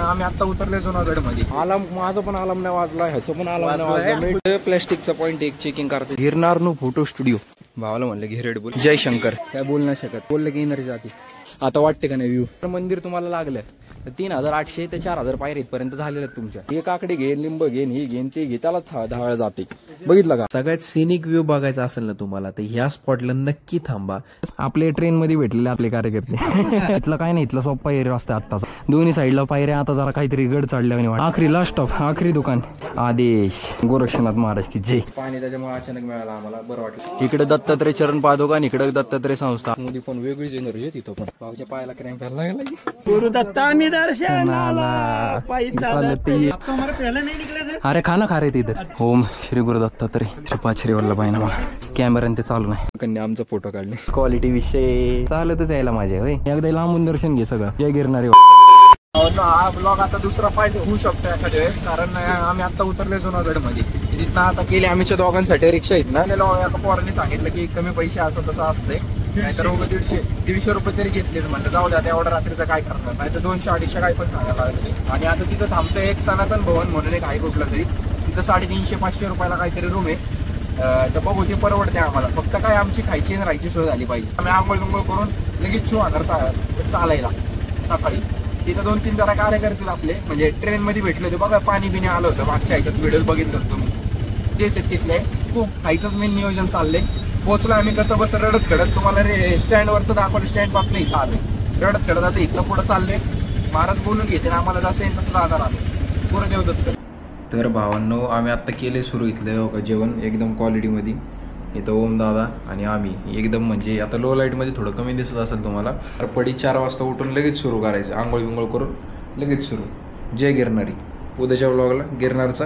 आम्ही आता उतरले जुनागड मध्ये. अलार्म माझा पण अलार्म नाही वाजला, ह्याचं पण अलार्म नाही वाजला. मी प्लॅस्टिकचा पॉईंट एक चेकिंग करते. गिरनार नो फोटो स्टुडिओ. भावाला म्हणलं घे रेड बुल. जय शंकर. काय बोल नाही शकत, बोललं की एनर्जी जाते. आता वाटते का नाही व्ह्यू. मंदिर तुम्हाला लागलं 3800 ते 4000 पायरी इथपर्यंत झालेलं तुमच्या. एक आकडे घेन, लिंब घेन, ही घेन ते घे, त्याला धावळ जाते. बघितलं का. सगळ्यात सिनिक व्ह्यू बघायचा असेल ना तुम्हाला तर ह्या स्पॉटला नक्की थांबा. आपले ट्रेन मध्ये भेटलेले आपले कार्यकर्ते. इथलं काय नाही, इथलं सोपा एरिया असतं. आता दोन्ही साईडला पायऱ्या. आता जरा काहीतरी गड चढल्या. आखरी लास्ट स्टॉप, आखरी दुकान आदेश गोरक्षनाथ महाराज की जय. पाणी त्याच्यामुळे अचानक मिळालं आम्हाला, बरं वाटलं. इकडे दत्तात्रय चरण पादुका आणि इकडे दत्तात्रय संस्था मध्ये पण वेगळीच एनर्जी आहे तिथं. पण भाऊच्या पायाला क्रॅम्प यायला लागला. गुरुदत्तानी दर्शनाला. अरे खाना खा रे तिथं. ओम श्री गुरुदत्तात्रय श्रीपाद श्री वल्लभाई नमः. कॅमेरा ते चालू नाही. कन्या आमचा फोटो काढले. क्वालिटी विषय चालतच यायला माझे होय. एकदा लांबून दर्शन घे सगळं. जय गिरणारे. हा ब्लॉग आता दुसरा पार्ट होऊ शकतो एखाद्या वेळेस, कारण आम्ही आता उतरले जुनागड मध्ये. तिथं आता केले आमच्या दोघांसाठी रिक्षा आहेत ना. त्याला एका पोरांनी सांगितलं की कमी पैसे असं तसं असते, नाहीतर 150 रुपये तरी घेतले. म्हणलं जाऊ द्या, एवढा रात्रीचं काय करणार, नाही तर 200-250 काय पण सांगायला लागले. आणि आता तिथं थांबतोय एक सनातन भवन म्हणून एक आहे कुठलं तरी. तिथं 350-500 रुपयाला काहीतरी रूम आहे. तर बघू ते परवडते आम्हाला. फक्त काय आमची खायची आणि राहायची सोय झाली पाहिजे. आम्ही आंघोळ करून लगेच 4,000 चालायला सकाळी. तिथं 2-3 जरा कार्यकर्ते आपले म्हणजे ट्रेन मध्ये भेटले होते बघा. पाणी बिणी आलं होतं मागच्या ह्याच्यात, व्हिडिओ बघितलं होतं तुम्ही. तेच आहेत तिथले. खूप खायचंच मेन नियोजन चाललंय. पोहोचलो आम्ही कसं बस रडत खडत. तुम्हाला स्टँडवरचं दाखवलं, स्टँड पासून इथं आलं रडत खडत. आता इथं पुढं चाललंय. महाराज बोलून घेते ना आम्हाला, जसं येईल तसं जाणार आलं. पुरं देवदत्त. तर भावांनो आम्ही आत्ता केले सुरू इथलं जेवण एकदम क्वालिटीमध्ये. इथं ओम दादा आणि आम्ही एकदम म्हणजे आता लो लाईटमध्ये थोडं कमी दिसत असेल तुम्हाला. तर पडी 4 वाजता उठून लगेच सुरू करायचं. आंघोळ बिंघोळ करून लगेच सुरू. जय गिरणारी. उद्याच्या व्लॉगला गिरनारचा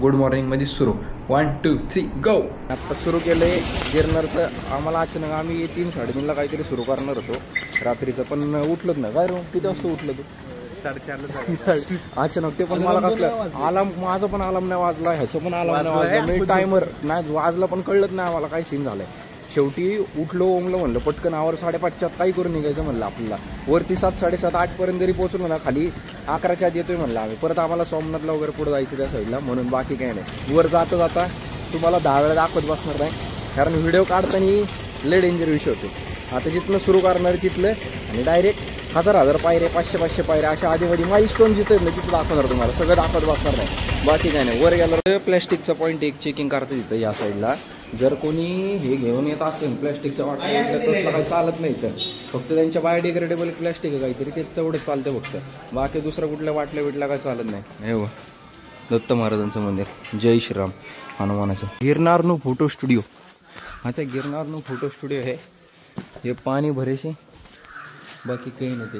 गुड मॉर्निंगमध्ये सुरू. 1 2 3 गो. आत्ता सुरू केलंय गिरनारचं. आम्हाला अचानक आम्ही 3-3:30ला काहीतरी सुरू करणार होतो रात्रीचं, पण उठलंच नाही. काय रो किती वाजता उठलं तू. 4:30 अचानक. ते पण मला कसलं अलार्म माझा पण अलार्म नाही वाजला, ह्याचं पण अलार्म नाही वाजला. मी टायमर नाही वाजला पण कळलंच नाही आम्हाला काय सीन झालंय. शेवटी उठलो ओमलं म्हणलं पटकन आवर 5:30 काही करून निघायचं म्हणलं. आपल्याला वरती 7-7:30 8पर्यंत जरी पोहोचलो ना, खाली 11च्या आत येतोय म्हणलं आम्ही. परत आम्हाला सोमनाथला वगैरे पुढे जायचं त्या साईडला, म्हणून बाकी काही नाही. वर जाता जाता तुम्हाला 10 वेळा दाखवत बसणार नाही, कारण व्हिडिओ काढताना लय डेंजर विषय होतो. आता जिथनं सुरू करणार तिथलं आणि डायरेक्ट 1000 पायरे 500 पायरे अशा आधीमध्ये माइलस्टोन जिथं ना तिथं दाखवणार तुम्हाला. सगळं दाखवत बसणार नाही, बाकी काय नाही. वर गेल्यावर प्लॅस्टिकचा पॉईंट एक चेकिंग करतं तिथं या साईडला. जर कोणी हे घेऊन येत असेल प्लॅस्टिकच्या वाटल्या तसलं काही चालत नाही. तर फक्त त्यांच्या बायोडिग्रेडेबल प्लॅस्टिक आहे काहीतरी, तेच तेवढंच चालतं फक्त. बाकी दुसरं कुठल्या वाटल्या बिटल्या काय चालत नाही. हो दत्त महाराजांचं मंदिर. जय श्रीराम हनुमानाचं. गिरनार नो फोटो स्टुडिओ. अच्छा गिरनार नो फोटो स्टुडिओ आहे. हे पाणी भरेशे बाकी काही नाही. ते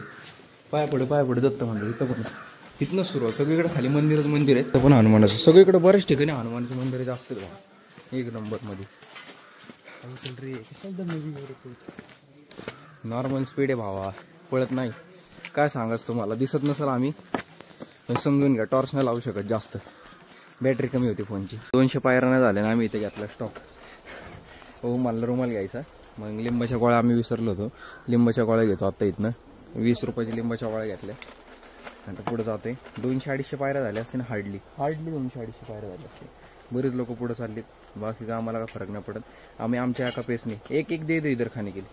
पाय पडे दत्त मंदिर. इथं पण इथनं सुरू सगळीकडे खाली मंदिरच मंदिर आहे. तर पण हनुमानाचं सगळीकडे बऱ्याच ठिकाणी हनुमानाचे मंदिर जास्त एक नंबर मध्ये. नॉर्मल स्पीड आहे भावा, पळत नाही. काय सांगाच तुम्हाला, दिसत नसेल आम्ही पण समजून घ्या. टॉर्च नाही लावू शकत जास्त, बॅटरी कमी होती फोनची. 200 पायऱ्या नाही झाल्या ना आम्ही इथे घेतला स्टॉप. हो मला रुमाल घ्यायचा. मग लिंबाच्या गोळ्या आम्ही विसरलो होतो. लिंबाच्या गोळ्या घेतो आता इथनं. 20 रुपयाची लिंबाच्या गोळ्या घेतल्या. नंतर पुढे जाते. 200-250 पायऱ्या झाल्या असतील हार्डली 200-250 पायऱ्या झाल्या असतील. बरेच लोक पुढे चाललेत. बाकी का आम्हाला काय फरक नाही पडत. आम्ही आमच्या एका पेसने एक दे इधर खाने केली.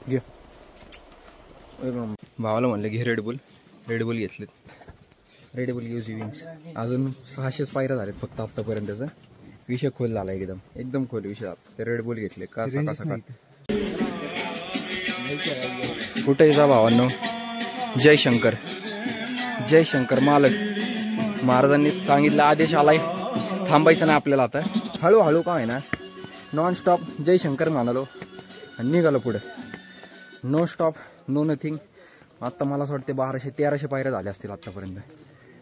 घे भावाला म्हणलं घे रेड बुल घेतलेत. Red boule use wings. अजून 600 पायऱ्या झालेत फक्त आत्तापर्यंतचा. विषय खोल झाला एकदम खोल विषय. ते रेड बुल घेतले का सकाळ कुठेही जा भावांनो. जय शंकर मालक. महाराजांनी सांगितलं आदेश आलाय, थांबायचं नाही आपल्याला. आता हळूहळू काय आहे ना, नॉन स्टॉप जय शंकर म्हणालो आणि निघालो पुढे. No stop no nothing. आत्ता मला असं वाटते 1200-1300 पायऱ्या झाल्या असतील आत्तापर्यंत.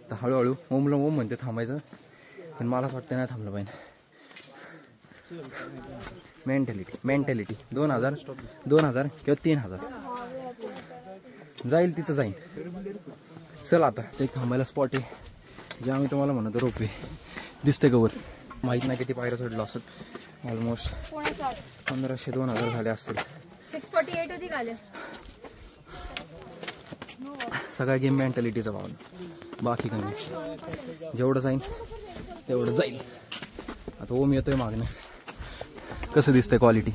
तर हळूहळू ओमला ओम म्हणते थांबायचं, पण मला असं वाटतं नाही थांबलं पाहिजे. मेंटॅलिटी 2000 किंवा 3000 जाईल तिथं जाईन. चल आता ते थांबायला स्पॉट आहे जे आम्ही तुम्हाला म्हणतो रोपवे दिसते गवर. माहीत नाही किती पायऱ्या चढलो असत. ऑलमोस्ट 1500-2000 झाले असतील. 648 होती काले. सगळा गेम मेंटॅलिटीचा भाव, बाकी काही नाही. जेवढं जाईल तेवढं जाईल. आता ओम येतोय मागणं. कसं दिसतंय क्वालिटी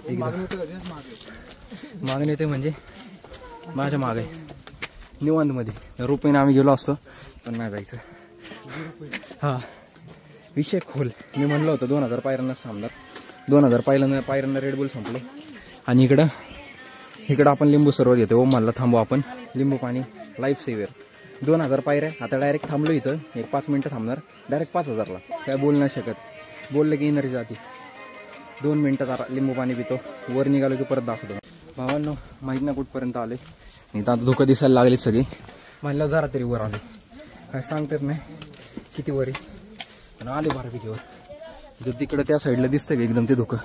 एकदम. मागणं येते म्हणजे माझ्या माग आहे निवांतमध्ये. रुपयाने आम्ही गेलो असतो पण नाही जायचं. हा विषय खोल. मी म्हणलं होतं 2000 पायऱ्यांनाच थांबणार. 2000 पायऱ्यांना रेडबुल संपलं. आणि इकडं आपण लिंबू सरोवर घेतो. ओम म्हणलं थांबू आपण लिंबू पाणी लाईफ सेव्हर. 2000 पायऱ्या. आता डायरेक्ट थांबलो इथं. एक 5 मिनटं थांबणार. डायरेक्ट 5000ला. काय बोलू नाही शकत. बोललं की एनर्जी जाते. 2 मिनटात लिंबू पाणी पितो. वर निघालो की परत दाखवतो. भावांनो माहीत ना कुठपर्यंत आले. नाही तर आता धुकं दिसायला लागलीच सगळी. म्हणलं जरा तरी वर आले. काय सांगतात नाही किती वर आहे. पण आले बऱ्यापैकी वर. जर तिकडं त्या साईडला दिसतं का एकदम ते धुकं.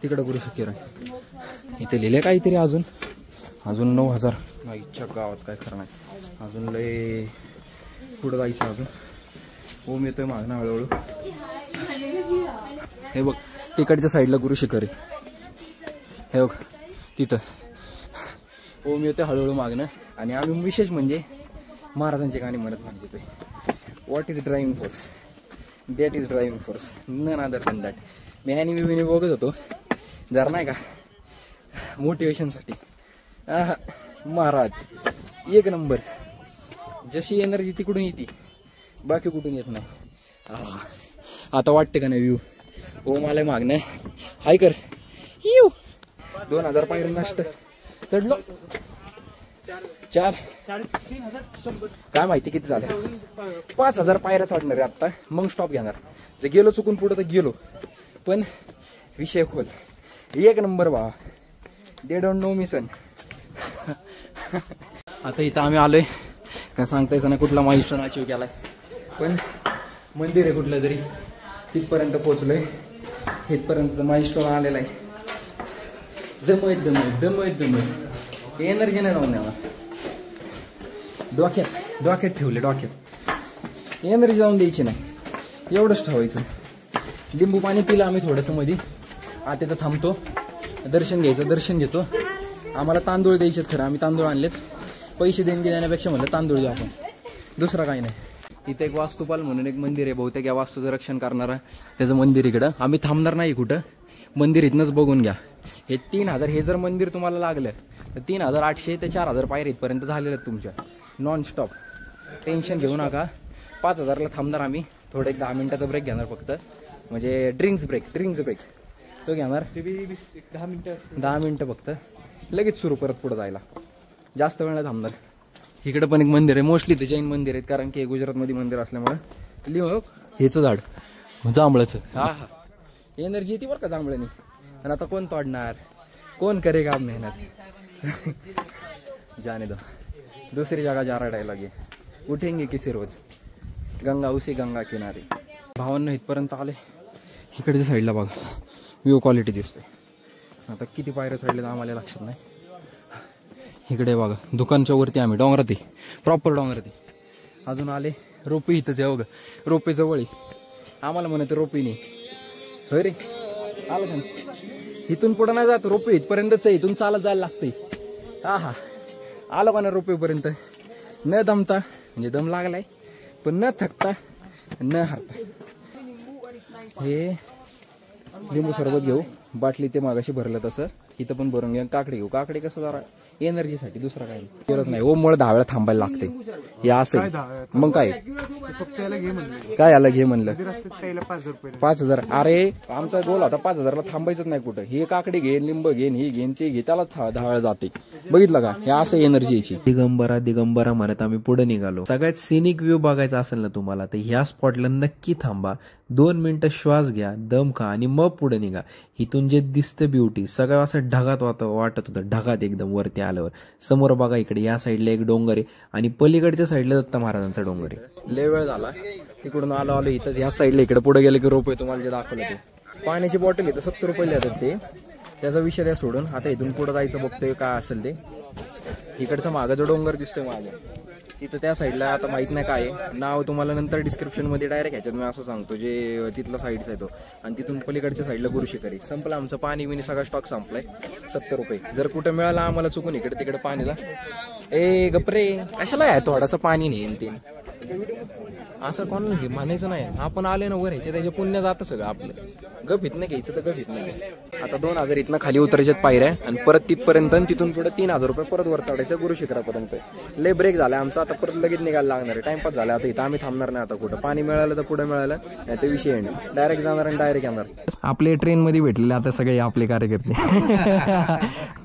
तिकडं करू शकेल. इथे लिहिले काहीतरी अजून 9000. इच्छा गावात काय खरं नाही. अजून लय पुढं जायचं अजून. ओम येतोय मागणं हळूहळू. हे बघ तिकडच्या साईडला गुरु शिखर आहे. हे बघ तिथं ओम येतोय हळूहळू मागणं. आणि आम्ही विशेष म्हणजे महाराजांची गाणी म्हणत म्हणते. What is driving force. That is driving force. None other than that. मी ॲनिमी बघत होतो जरा नाही का मोटिवेशनसाठी. महाराज एक नंबर. जशी एनर्जी तिकडून येते बाकी कुठून येत नाही. आता वाटते का नाही व्ह्यू. ओम आलाय मागणं. हाय कर. 2000 पायऱ्या नष्ट चढलो. 4 काय माहिती किती झाल्या. 5000 पायऱ्या चढणार आहे आत्ता. मग स्टॉप घेणार. जर गेलो चुकून पुढं तर गेलो. पण विषय खोल. एक नंबर बा. दे डोंट नो मी सन. आता इथं आम्ही आलोय. काय सांगता येतं ना कुठला माइलस्टोन अचीव केलाय. पण मंदिर आहे कुठलं तरी. तिथपर्यंत पोहोचलोय. इथपर्यंतचं माइलस्टोन आलेलं आहे. दमत एनर्जी नाही जाऊन द्यावा. डोक्यात ठेवले. डोक्यात एनर्जी जाऊन द्यायची नाही. एवढंच ठेवायचं. लिंबू पाणी पिलं आम्ही थोडंसं मध्ये. आता इथं थांबतो. दर्शन घ्यायचं. दर्शन घेतो. आम्हाला तांदूळ द्यायचे खरं. आम्ही तांदूळ आणलेत. पैसे देणगी देण्यापेक्षा म्हणलं तांदूळ देऊ आपण. दुसरं काही नाही. इथं एक वास्तुपाल म्हणून एक मंदिर आहे. बहुतेक या वास्तूचं रक्षण करणारं त्याचं मंदिर इकडं. आम्ही थांबणार नाही कुठं. मंदिर इथनंच बघून घ्या. हे 3000 हे जर मंदिर तुम्हाला लागलं तर 3800 ते 4000 पायऱ्या इथपर्यंत झालेलं आहेत तुमच्या नॉन स्टॉप. टेन्शन घेऊ नका. 5000ला थांबणार आम्ही. थोडं एक 10 मिनिटाचा ब्रेक घेणार फक्त. म्हणजे ड्रिंक्स ब्रेक तो घेणार. 10 मिनिटं फक्त. लगेच सुरू परत पुढं जायला. जास्त वेळ नाही थांबणार. इकडं पण एक मंदिर आहे. मोस्टली ते जैन मंदिर आहेत कारण की गुजरातमध्ये मंदिर असल्यामुळे. हेचं झाड जांभळाचं. हा एनर्जी येते बरं का जांभळाने. आणि आता कोण तोडणार. कोण करे काम मेहनत. जाने दो. दुसरी जगह जा रहा डायलॉग आहे. उठेंगे किसी रोज गंगा उसी गंगा किनारे. भावांना इथपर्यंत आले. इकडच्या साईडला बघा व्ह्यू क्वालिटी दिसते. आता किती पायऱ्या चढले आम्हाला लक्षात नाही. इकडे बघा दुकानच्या वरती आम्ही डोंगरात आहे. प्रॉपर डोंगरात आहे. अजून आले. रोपे इथंच आहे बघा. रोपे जवळ आहे. आम्हाला म्हणत रोपे नाही. होय रे आलं का. इथून पुढं नाही जात. रोपे इथपर्यंतच आहे. इथून चालत जायला लागतंय. आलो का ना रोपेपर्यंत. न दमता म्हणजे दम लागलाय पण न थकता न हारता. हे लिंबू सरबत घेऊ. बाटली ते मागाशी भरलं तसं इथं पण भरून घेऊ. काकडी घेऊ. काकडी कसं जरा एनर्जीसाठी. दुसरं काही गरज नाही. ओममुळे 10 वेळा थांबायला लागते. हे असं मग काय याला घे म्हणलं. 5000. अरे आमचा गोल होता 5000ला थांबायचंच नाही कुठं. हे काकडी घेईन लिंब घेईन ही घेईन ते घे. त्याला 10 वेळा जाते. बघितलं का. हे असं एनर्जीची. दिगंबरा म्हणत आम्ही पुढे निघालो. सगळ्यात सिनिक व्ह्यू बघायचा असेल ना तुम्हाला तर ह्या स्पॉटला नक्की थांबा. 2 मिनिटं श्वास घ्या. दम खा आणि मग पुढे निघा. इथून जे दिसतं ब्युटी सगळं असं ढगात वाटत होतं. ढगात एकदम वरती आल्यावर. समोर बघा इकडे या साईडला एक डोंगर आहे आणि पलीकडच्या साईडला दत्त महाराजांचा डोंगर आहे. लय वेळ झाला. तिकडून आलो इथं ह्या साईडला. इकडे पुढे गेले की रोप आहे. तुम्हाला जे दाखवलं ते पाण्याची बॉटल इथं 70 रुपये येतात ते. त्याचा विषय द्या सोडून. आता इथून पुढे जायचं बघतोय काय असेल ते. इकडचा मागं जो डोंगर दिसतोय माझ्या तिथं त्या साईडला आता माहित नाही काय आहे. नाव तुम्हाला नंतर डिस्क्रिप्शन मध्ये डायरेक्ट ह्याच्यात मी असं सांगतो जे तिथला साईडचा आहे तो. आणि तिथून पलीकडच्या साईडला गुरु शिकारी. संपलं आमचं पाणी बिनी सगळा स्टॉक संपलाय. 70 रुपये जर कुठे मिळाला आम्हाला चुकून इकडे तिकडे पाणीला. ए गपरे कशाला आहे थोडासा पाणी नाही तीन असं कोणाला हे म्हणायचं नाही. आपण आले ना वर ह्याचे त्याचे पुण्य जातं सगळं आपलं. गप हित नाही घ्यायचं तर गप हित नाही. आता 2000 इथनं खाली उतरायच्यात पायऱ्या आणि परत तिथपर्यंत तिथून पुढे 3000 रुपये परत वर चढायचं गुरु शिखरापर्यंत. लय ब्रेक झाला आमचा आता परत लगेच निघायला लागणार आहे. टाइमपास झाला आता इथं आम्ही थांबणार नाही. आता कुठं पाणी मिळालं तर पुढे मिळालं नाही तर विषय एंड. डायरेक्ट जाणार आणि डायरेक्ट येणार. आपले ट्रेन मध्ये भेटलेले आता सगळे आपले कार्यकर्ते.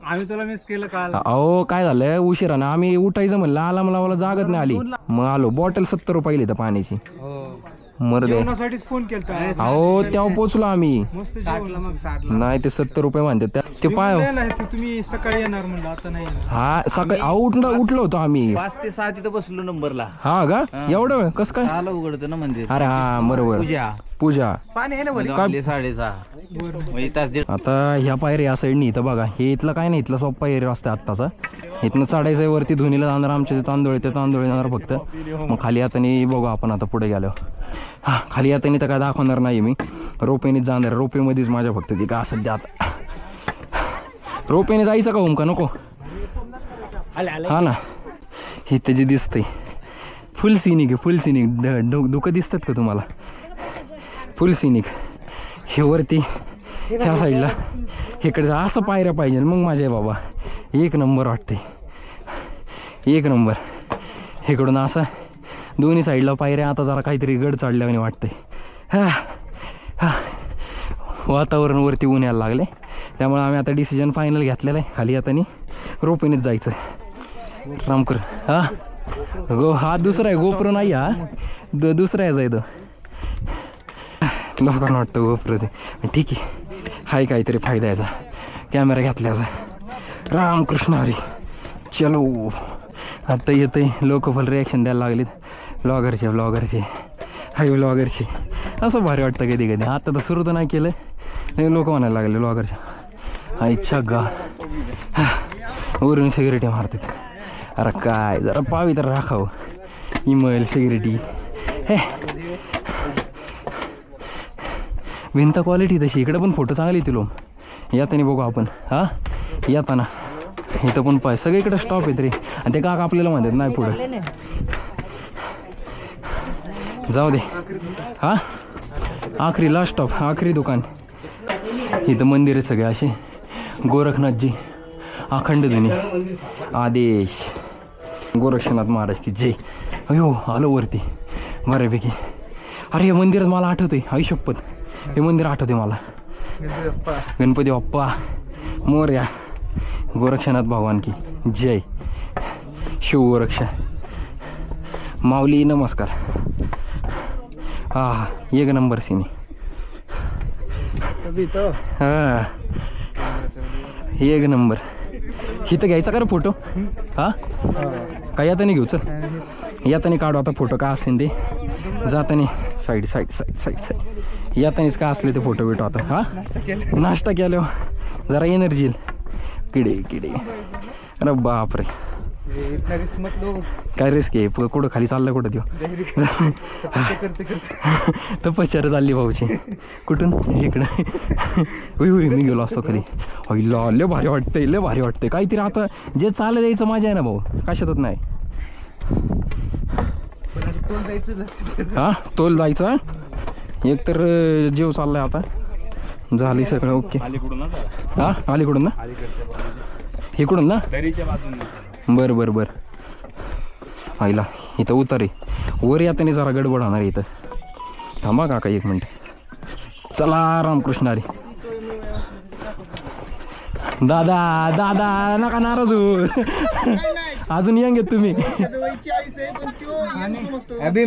आम्ही तुला मिस केलं काल. अहो काय झालंय उशिरा ना आम्ही उठायचं म्हणलं आला मला जागत नाही आली. मग आलो बॉटल 70 रुपये तर पाण्याची. मर्दे जेवणासाठीच फोन केलता. अहो तेव्हा पोचलो आम्ही. मस्त जेवला मग 60 नाही ते 70 रुपये म्हणतात ते पाय. नाही ते तुम्ही सकाळी येणार म्हणलं आता नाही येणार. हा सकाळी अहो उठलो होतो आम्ही 5 ते 6 तिथं बसलो नंबरला. हा का एवढं वेळ कसं काय. आलं उघडतं ना मंदिर. अरे हा बरोबर पूजा पाणी आहे ना बरं. 6:30 तास दीड. आता ह्या पायरी या साईडनी इथं बघा हे इथलं काय नाही इथलं सोपा एरिया असतं आत्ताचा. इथनं चढायचं वरती धुनीला जाणार आमच्या तांदूळ ते तांदूळ जाणार फक्त. मग खाली आता बघू आपण आता पुढे गेलो. हा खाली आता तर काय दाखवणार नाही मी. रोपेनीच जाणार. रोपेमध्येच माझ्या फक्त ती का सध्या आता रोपेने जायचं का का नको. हा ना हे त्याची दिसतंय फुल सिनिक आहे. फुल सिनिक डोकं दिसतात का तुम्हाला. फुल सिनिक हे वरती ह्या साईडला इकडे असं पायऱ्या पाहिजे मग माझ्या बाबा एक नंबर वाटते. एक नंबर इकडून असं दोन्ही साईडला पायऱ्या. आता जरा काहीतरी गड चढल्याने वाटतंय. हा वातावरण वरती ऊन यायला लागले त्यामुळे आम्ही आता डिसिजन फायनल घेतलेलं आहे. खाली आता रोपेनेच जायचं रामकर. हा हा दुसरा आहे गोप्रो नाही. हा दुसरा आहे जायचं लोकांना वाटतं गोप्रोचे. ठीक आहे हाय काहीतरी फायदा याचा कॅमेरा घेतल्याचा. रामकृष्ण हरी चलो. आता येतंय लोक फुल रिॲक्शन द्यायला लागलेत. ब्लॉगरचे हाय ब्लॉगरचे असं भारी वाटतं कधी कधी. आता तर सुरू तर नाही केलं नाही लोक म्हणायला लागले ब्लॉगरच्या. हा इच्छा गा वरून सिगरेटी मारतात. अरे काय जरा पावी तर राखावं इमेल सिगरेटी. हे भिंत क्वालिटी तशी. इकडे पण फोटो चांगले येतील येताना बघू आपण. हा येताना इथं पण पाय सगळीकडे स्टॉप येत रे. आणि ते काका आपल्याला म्हणतात नाही पुढं जाऊ दे. हा आखरी लास्ट स्टॉप आखरी दुकान. इथं मंदिर आहे सगळे असे. गोरखनाथजी अखंड ध्वनी आदेश गोरक्षनाथ महाराज की जय. अयो आलो वरती बऱ्यापैकी. अरे हे मंदिरात मला आठवतंय आई शपथ. हे मंदिर आठवते मला. गणपती बाप्पा मोरया. गोरक्षनाथ भगवान की जय. शिवगोरक्षा माऊली नमस्कार. हा एक नंबर सिने. हा एक नंबर. इथं घ्यायचा का रे फोटो. हा काय येताना घेऊ चल. येताना काढू आता फोटो काय असतील ते. जाताना साईड येतानीच काय असले ते फोटो बिटो आता. हा नाश्ता केल्यावर जरा एनर्जी येईल. किडे अरे बापरे काय रिस्क आहे. कुठं खाली चाललं कुठं त्यो तपश्चर्या चालली भाऊची. कुठून इकडं मी गेलो असतो खाली. लय भारी वाटतंय काहीतरी. आता जे चालत यायचं माझ्या आहे ना भाऊ कशातच नाही. हा तोल जायचं. एक तर जेव चाललाय आता झाली सगळं ओके. हा अलीकडून ना इकडून ना बरं आईला इथं उतारे वर येताना जरा गडबड होणार इथं. थांबा काका एक मिनिट. चला रामकृष्ण हरी. दादा नका नाराज हो. अजून यंग तुम्ही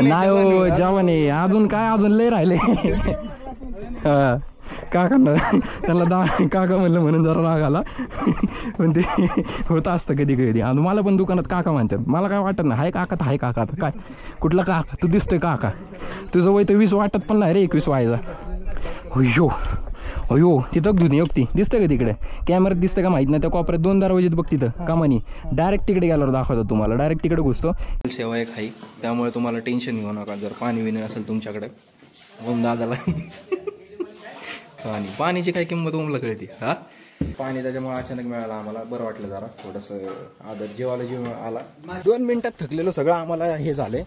नाही हो जवान आहे अजून. काय अजून लय राहिले. हा काकांना त्यांना काका म्हणलं म्हणून जरा राग आला. पण ते होतं असतं कधी कधी. आणि मला पण दुकानात काका म्हणतात. मला काय वाटत नाही. हाय काका तर हाय काका. आता काय कुठला काका तू दिसतोय काका. तुझं वय तर 20 वाटत पण नाही रे 21 व्हायचा. हो अयो तिथं धुनी योगती दिसतं का तिकडे कॅमेऱ्यात दिसतं का माहित नाही त्या कोपऱ्यात 2 दरवाजेत बघ तिथं कामानी डायरेक्ट तिकडे गेल्यावर दाखवतो तुम्हाला डायरेक्ट तिकडे घुसतो सेवा एक आहे त्यामुळे तुम्हाला टेन्शन घेऊ नका जर पाणी विणी असेल तुमच्याकडे ओम दादाला आणि पाण्याची काय किंमत ओमला कळते हा पाणी त्याच्यामुळे अचानक मिळालं आम्हाला बरं वाटलं जरा थोडंसं आदर जेवायला जीव आला 2 मिनिटात थकलेलं सगळं आम्हाला हे झालंय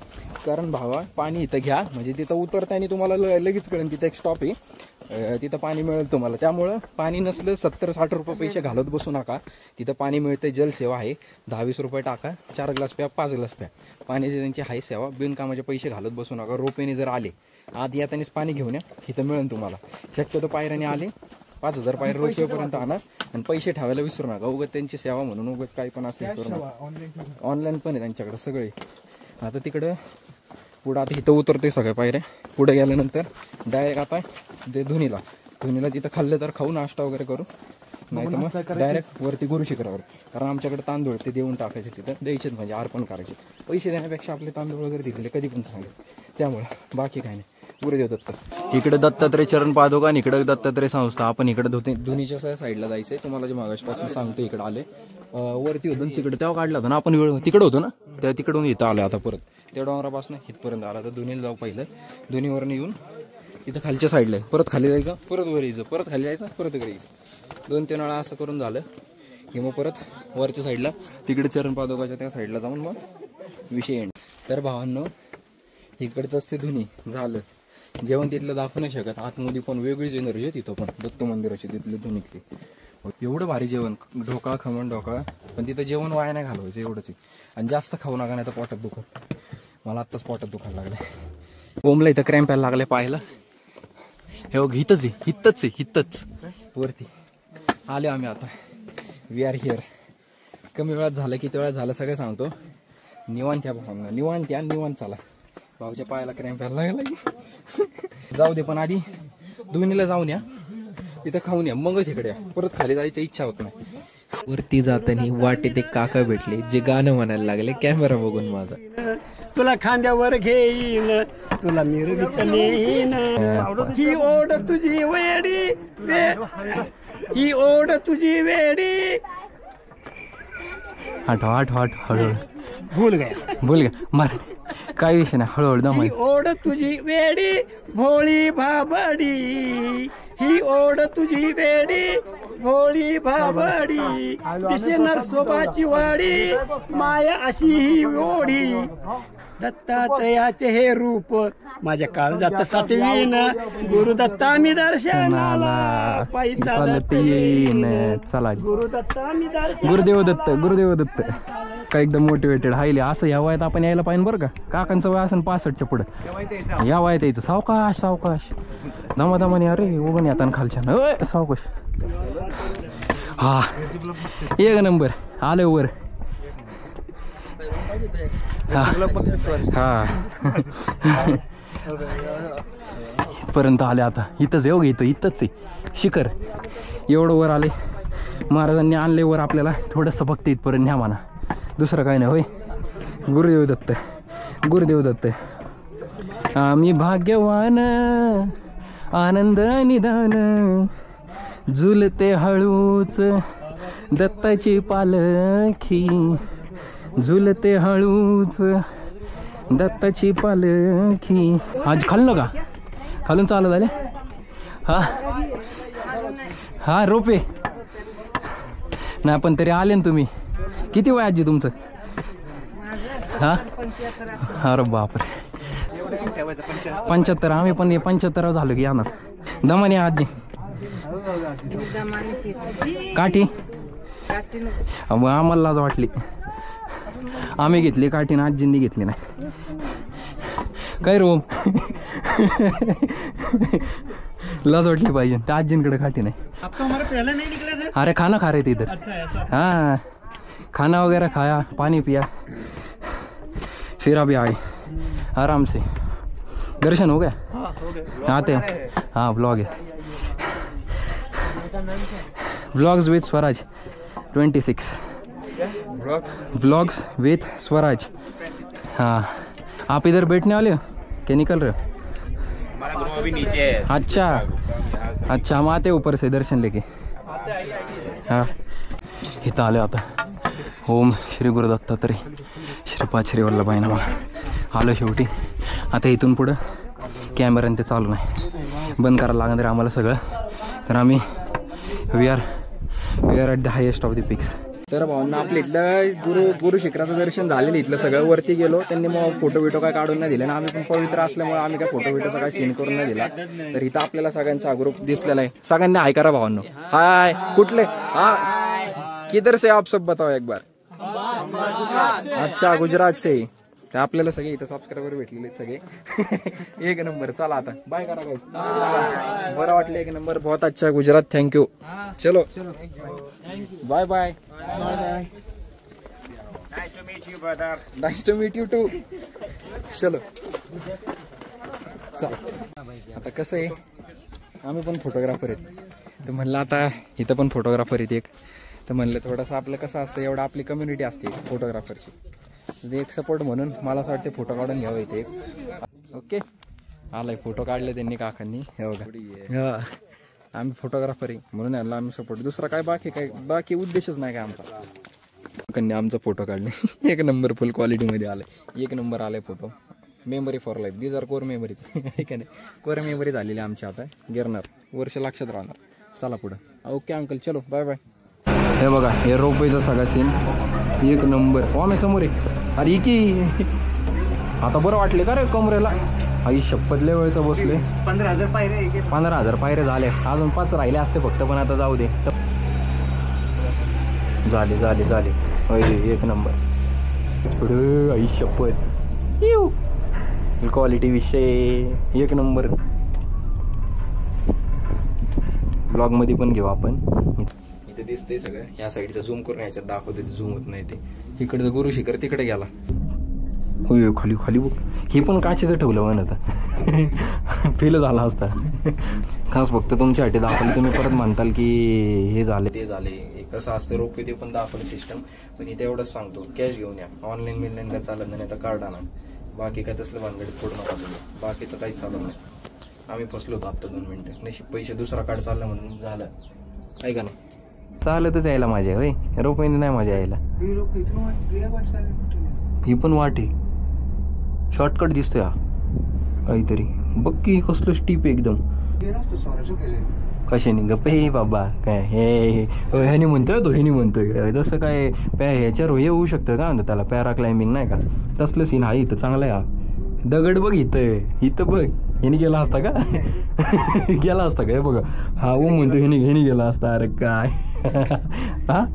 कारण भावा पाणी इथं घ्या म्हणजे तिथं उतरताना तुम्हाला लगेच कळेल तिथं एक स्टॉप आहे तिथं पाणी मिळेल तुम्हाला त्यामुळं पाणी नसलं 70-60 रुपये पैसे घालत बसू नका तिथं पाणी मिळतं जलसेवा आहे 10-20 रुपये टाका 4 ग्लास प्या 5 ग्लास प्या पाण्याची त्यांची आहे सेवा बिनकामाचे पैसे घालत बसू नका रोपेने जर आले आत येतानीच पाणी घेऊन या तिथं मिळेल तुम्हाला शक्यतो पायऱ्याने आले 5000 पायऱ्या रोज येऊपर्यंत आणा आणि पैसे ठेवायला विसरू नका उगाच त्यांची सेवा म्हणून उगाच काही पण असेल करू नका ऑनलाईन पण आहे त्यांच्याकडे सगळे आता तिकडं पुढं आता इथं उतरतोय सगळ्या पायऱ्या पुढे गेल्यानंतर डायरेक्ट आता ते धुनीला तिथं खाल्लं तर खाऊ नाश्ता वगैरे करू नाही तर मग डायरेक्ट वरती गुरु शिखरावर कारण आमच्याकडे तांदूळ ते देऊन टाकायचे तिथं द्यायचेच म्हणजे अर्पण करायचे पैसे देण्यापेक्षा आपले तांदूळ वगैरे दिलेले कधी पण चांगले त्यामुळं बाकी काही नाही गुरुदेव दत्त इकडे दत्तात्रय चरण पादुका आणि इकडे दत्तात्रय संस्था आपण इकडे धुनीच्या साईडला जायचंय तुम्हाला जे मागासपासून सांगतो इकडे आले वरती होतो तिकडे तेव्हा काढला होता ना आपण वेळ तिकडे होतो ना त्या तिकडून इथं आलं आता परत त्या डोंगरापासून इथपर्यंत आला तर धुनीला जाऊ पहिलं धुनीवरून येऊन इथं खालच्या साईडला परत खाली जायचं परत वर यायचं परत खाली जायचं परत वर यायचं 2-3 वेळा असं करून झालं की मग परत वरच्या साईडला तिकडे चरण पादुकाच्या त्या साईडला जाऊन मग विषय एंड तर भावांनो इकडचं असते धुनी झालं जेवण तिथलं दाखवू नाही शकत आतमध्ये पण वेगळीच एनर्जी आहे तिथं पण दत्त मंदिराची तिथली धुनीतली एवढं भारी जेवण ढोकळा खमण ढोकळा पण तिथं जेवण वाया नाही घालवायचं एवढंच आणि जास्त खाऊ नका नाही तर पोटात दुखत मला आत्ताच पोटात दुखायला लागलं ओमला इथं क्रॅम्प यायला लागले पाहायला हे बघ हितच वरती आले आम्ही आता वी आर हिअर कमी वेळात झालं किती वेळात झालं सगळं सांगतो निवांत या भावना निवांत चला भाऊच्या पायाला क्रॅम्प यायला लागला जाऊ दे पण आधी धुनीला जाऊन या तिथं खाऊन या मगच इकडे या परत खाली जायची इच्छा होत नाही वरती जाताना वाटेत एक काका भेटले जे गाणं म्हणायला लागले कॅमेरा बघून माझा तुला खांद्यावर घेईन तुला मिरवीत नेईन ही ओढ तुझी वेडी ही ओढ तुझी वेडी आठ हळूहळू भूल गया मार काय विषय नाही हळूहळू दम ही ओढ तुझी वेडी भोळी भाबडी ही ओढ तुझी वेडी भोळी भाबडी दिसे नरसोबाची वाडी माया अशी ही ओढी दत्तात्रयाचे हे रूप माझ्या काळजात साठवीन गुरुदत्ता मी दर्शनाला पायी चालत येईन चला गुरुदत्ता मी दर्शन गुरुदेव दत्त काय एकदम मोटिवेटेड हायले असं या वयात आपण यायला पाहिजे बरं का काकांचं वय असेल 65च्या पुढं या वयात यायचं सावकाश दमादमाने अरे उगण येताना खालच्या सावकाश हा एक नंबर आलं वर हा इथपर्यंत आले आता इथंच येऊ इथंच आहे शिखर एवढं वर आले महाराजांनी आणले वर आपल्याला थोडंसं फक्त इथपर्यंत न्या म्हणा दुसरं काही नाही होय गुरुदेव दत्त आम्ही भाग्यवान आनंद निदान झुलते हळूच दत्ताची पालखी झुलते हळूच दत्ताची पालखी आज खाल्लं का खालून चालत आले हा रोपे नाही पण तरी आले ना तुम्ही किती वय आजी तुमचं हा अरे बापरे 75 आम्ही पण 75 झालो की येणार दमाने आजी काठी मग आम्हाला लाज वाटली आम्ही घेतली काठी ना आजींनी घेतली नाही काय रोम लाज वाटली पाहिजे त्या आजींकडे काठी नाही अरे खाना खा रहे थे इधर हाँ खाना वगैरह खाया पानी पिया फिर अभी आए आराम से दर्शन हो गया आते हैं हाँ ब्लॉग है vlogs with Swaraj 26 vlogs with Swaraj हाँ आप इधर बैठने वाले हो क्या निकल रहे हो अभी नीचे है। अच्छा अच्छा हम आते ऊपर से दर्शन लेके हाँ इथं आलो आता ओम श्री गुरु दत्तात्रय श्रीपाद श्री वल्लभाई नमः आलो शेवटी आता इथून पुढं कॅमेऱ्याने ते चालू नाही बंद करायला लागणार आहे आम्हाला सगळं तर आम्ही we are at the highest of the peaks तर भावना आपल्या इथलं गुरु शिखराचं दर्शन झालेलं इथलं सगळं वरती गेलो त्यांनी मग फोटो बिटो काय काढून नाही दिले ना आम्ही पण पवित्र असल्यामुळे आम्ही काय फोटो बिटोचा काय सीन करून नाही दिला तर इथं आपल्याला सगळ्यांचा ग्रुप दिसलेला आहे सगळ्यांनी हाय करा भावांनो हाय कुठले हा किधर से आप सब बताओ एक बार अच्छा गुजरात से तर आपल्याला सगळे इथं सबस्क्रायबर भेटलेले सगळे एक नंबर चला आता बाय करा गाइस बरं वाटलं एक नंबर बहुत अच्छा गुजरात थँक्यू चलो bye bye nice to meet you too चलो चल आता कसं आहे आम्ही पण फोटोग्राफर आहेत तर म्हणलं आता इथं पण फोटोग्राफर आहेत एक तर म्हणलं थोडंसं आपलं कसं असतं एवढं आपली कम्युनिटी असते फोटोग्राफरची एक सपोर्ट म्हणून मला असं वाटतं फोटो काढून घ्यावं इथे एक ओके आलाय फोटो काढले त्यांनी काकांनी हे बघा आम्ही फोटोग्राफर आहे म्हणून यांना आम्ही सपोर्ट दुसरा काय बाकी उद्देशच नाही काय आमचा कन्या आमचा फोटो काढले एक नंबर फुल क्वालिटीमध्ये आलाय एक नंबर आलाय photo memory for life these are core memories का नाही कोर मेमरी झालेली आमच्या आता गिरणार वर्ष लक्षात राहणार चला पुढं ओके अंकल चलो बाय बाय हे बघा हे रोपवेचा सगळा सीन एक नंबर आम्ही समोर आहे अरे की आता बरं वाटले का रे कमरेला आई शपथ लय वेळचं बसले 15,000 पायरे झाले अजून 5 राहिले असते फक्त पण आता जाऊ दे झाले एक नंबर पुढे आई शपथ क्वालिटी विषय एक नंबर ब्लॉग मध्ये पण घेऊ आपण इथे दिसतंय सगळं या साईडचा झूम करून याच्यात दाखवते झूम होत नाही ते इकडचं गुरु शिखर तिकडे गेला होय खाली खाली बघ हे पण काचेचं ठेवलं म्हणत फेल झाला असता खास फक्त तुमच्यासाठी दाखवलं तुम्ही परत म्हणताल की हे झाले ते झाले कसं असतं रोपे ते पण दाखवलं सिस्टम पण इथे एवढंच सांगतो कॅश घेऊन या ऑनलाईन बिनलाईन काय चालत नाही तर कार्ड आणा बाकी काय तसलं भानगडीत फोडू नका तुम्ही बाकीचं काहीच चालत नाही आम्ही फसलो होतो आत्ता 2 मिनिटं नशीब पैसे दुसरा कार्ड चालला म्हणून झालं आहे का नाही चालतच यायला माझ्या होय रोपईने नाही माझ्या यायला ही पण वाट आहे शॉर्टकट दिसतोय हा काहीतरी बघ की कसलं स्टीप एकदम कशाने गप्प हे बाबा काय हे ह्यानी म्हणतोय तो ह्यानी म्हणतोय जसं काय ह्याच्यावर हे होऊ शकतं का म्हणतं त्याला पॅरा क्लाइम्बिंग नाही का तसलं सीन हा इथं चांगलं आहे हा दगड बघ इथं बघ ह्यानी गेला असता का गेला असता का हे बघा हा म्हणतो ह्यानी गेला असता अरे काय हा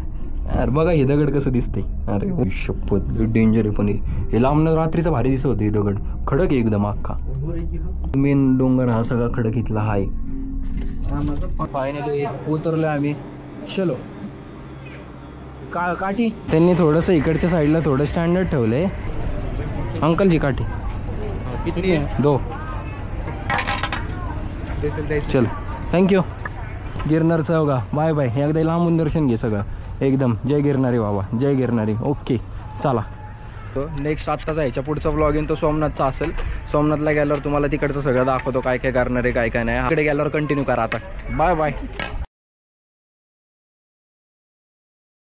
अरे बघा हे दगड कसं दिसतंय अरे शपथ डेंजर आहे पण हे लांबनं रात्रीचं भारी दिसत होतं हे दगड खडक आहे एकदम अख्खा मेन डोंगर हा सगळा खडक इथला हाय फायनली उतरलो आम्ही चलो काठी त्यांनी थोडंसं इकडच्या साईडला थोडं स्टँडर्ड ठेवलंय अंकलची काठी किती 2 चलो थँक्यू गिरनारचं बघा बाय बाय एकदा लांबून दर्शन घे सगळं एकदम जय गिरनारी बाबा जय गिरनारी ओके चला नेक्स्ट आत्ताचा ह्याच्या पुढचा व्लॉग येईल तो सोमनाथचा असेल सोमनाथला गेल्यावर तुम्हाला तिकडचं सगळं दाखवतो काय काय करणार आहे काय काय नाही इकडे गेल्यावर कंटिन्यू करा आता बाय बाय